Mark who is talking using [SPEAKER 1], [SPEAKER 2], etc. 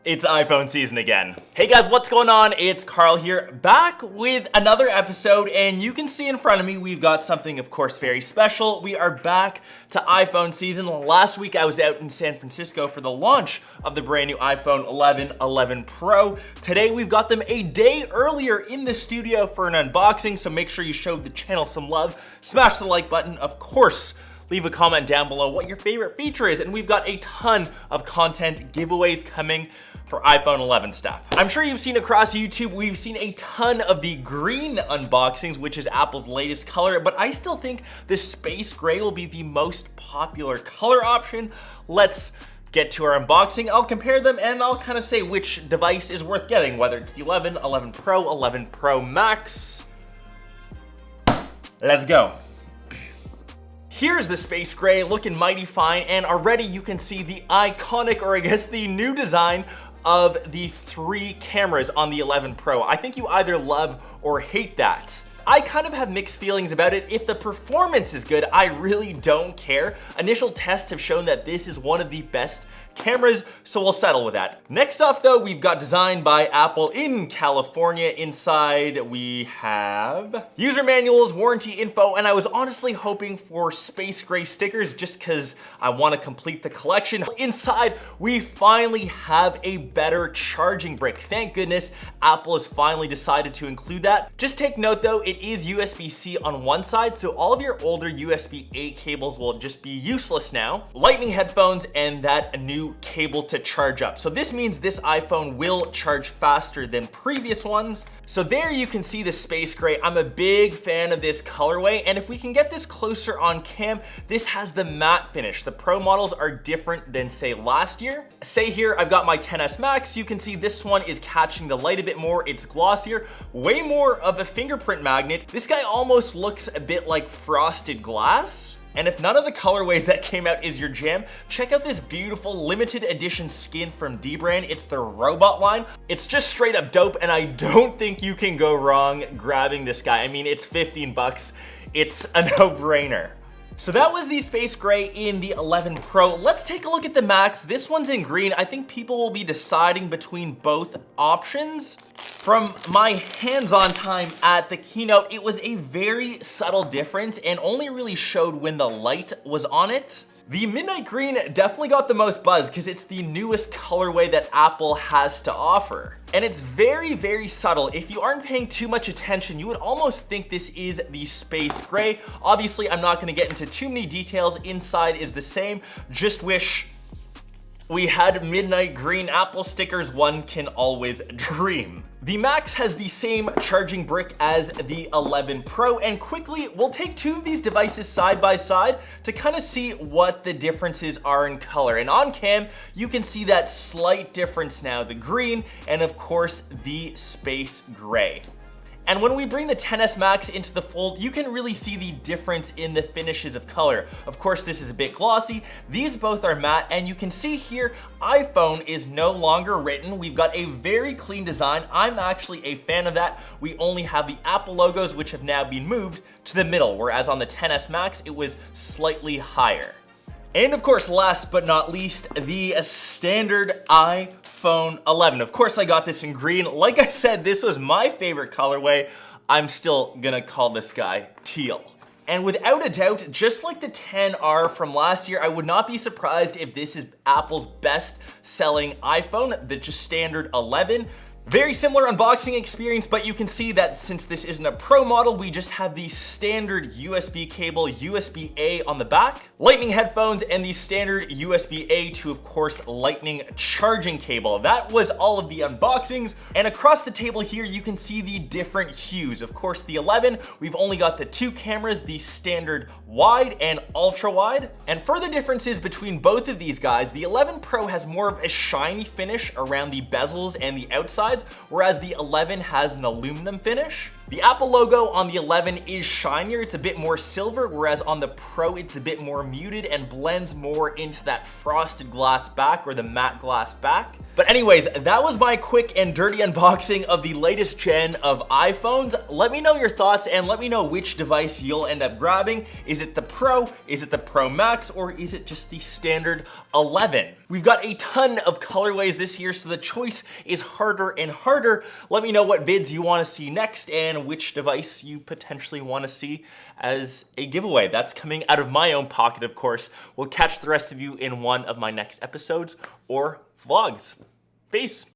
[SPEAKER 1] It's iPhone season again. Hey guys, what's going on? It's Carl here, back with another episode, and you can see in front of me, we've got something, of course, very special. We are back to iPhone season. Last week, I was out in San Francisco for the launch of the brand new iPhone 11, 11 Pro. Today, we've got them a day earlier in the studio for an unboxing, so make sure you show the channel some love. Smash the like button, of course. Leave a comment down below what your favorite feature is, and we've got a ton of content giveaways coming for iPhone 11 stuff. I'm sure you've seen across YouTube, we've seen a ton of the green unboxings, which is Apple's latest color, but I still think the space gray will be the most popular color option. Let's get to our unboxing. I'll compare them and I'll kind of say which device is worth getting, whether it's the 11, 11 Pro, 11 Pro Max. Let's go. Here's the space gray, looking mighty fine, and already you can see the iconic, or I guess the new design of the 3 cameras on the 11 Pro. I think you either love or hate that. I kind of have mixed feelings about it. If the performance is good, I really don't care. Initial tests have shown that this is one of the best cameras, so we'll settle with that. Next off though, we've got designed by Apple in California. Inside we have user manuals, warranty info, and I was honestly hoping for space gray stickers just because I want to complete the collection. Inside, we finally have a better charging brick. Thank goodness Apple has finally decided to include that. Just take note though, it is USB-C on one side, so all of your older USB-A cables will just be useless now. Lightning headphones and that new cable to charge up. So this means this iPhone will charge faster than previous ones. So there you can see the space gray. I'm a big fan of this colorway, and if we can get this closer on cam, this has the matte finish. The Pro models are different than say last year. Say here, I've got my XS Max. You can see this one is catching the light a bit more. It's glossier, way more of a fingerprint magnet. This guy almost looks a bit like frosted glass. And if none of the colorways that came out is your jam, check out this beautiful limited edition skin from D-Brand. It's the robot line. It's just straight up dope, and I don't think you can go wrong grabbing this guy. I mean, it's 15 bucks. It's a no-brainer. So that was the space gray in the 11 Pro. Let's take a look at the Max. This one's in green. I think people will be deciding between both options. From my hands-on time at the keynote, it was a very subtle difference and only really showed when the light was on it. The midnight green definitely got the most buzz because it's the newest colorway that Apple has to offer. And it's very, very subtle. If you aren't paying too much attention, you would almost think this is the space gray. Obviously, I'm not gonna get into too many details. Inside is the same. Just wish we had midnight green Apple stickers. One can always dream. The Max has the same charging brick as the 11 Pro, and quickly we'll take 2 of these devices side by side to kind of see what the differences are in color. And on cam, you can see that slight difference now, the green and of course the space gray. And when we bring the XS Max into the fold, you can really see the difference in the finishes of color. Of course, this is a bit glossy. These both are matte, and you can see here, iPhone is no longer written. We've got a very clean design. I'm actually a fan of that. We only have the Apple logos, which have now been moved to the middle, whereas on the XS Max, it was slightly higher. And of course, last but not least, the standard iPhone 11. Of course, I got this in green. Like I said, this was my favorite colorway. I'm still gonna call this guy teal. And without a doubt, just like the 10R from last year, I would not be surprised if this is Apple's best selling iPhone, the just standard 11. Very similar unboxing experience, but you can see that since this isn't a Pro model, we just have the standard USB cable, USB-A on the back, Lightning headphones, and the standard USB-A to, of course, Lightning charging cable. That was all of the unboxings. And across the table here, you can see the different hues. Of course, the 11, we've only got the 2 cameras, the standard wide and ultra wide. And further differences between both of these guys, the 11 Pro has more of a shiny finish around the bezels and the outside, whereas the 11 has an aluminum finish. The Apple logo on the 11 is shinier, it's a bit more silver, whereas on the Pro it's a bit more muted and blends more into that frosted glass back or the matte glass back. But anyways, that was my quick and dirty unboxing of the latest gen of iPhones. Let me know your thoughts and let me know which device you'll end up grabbing. Is it the Pro? Is it the Pro Max? Or is it just the standard 11? We've got a ton of colorways this year, so the choice is harder and harder. Let me know what vids you want to see next and which device you potentially want to see as a giveaway. That's coming out of my own pocket, of course. We'll catch the rest of you in one of my next episodes or vlogs. Peace.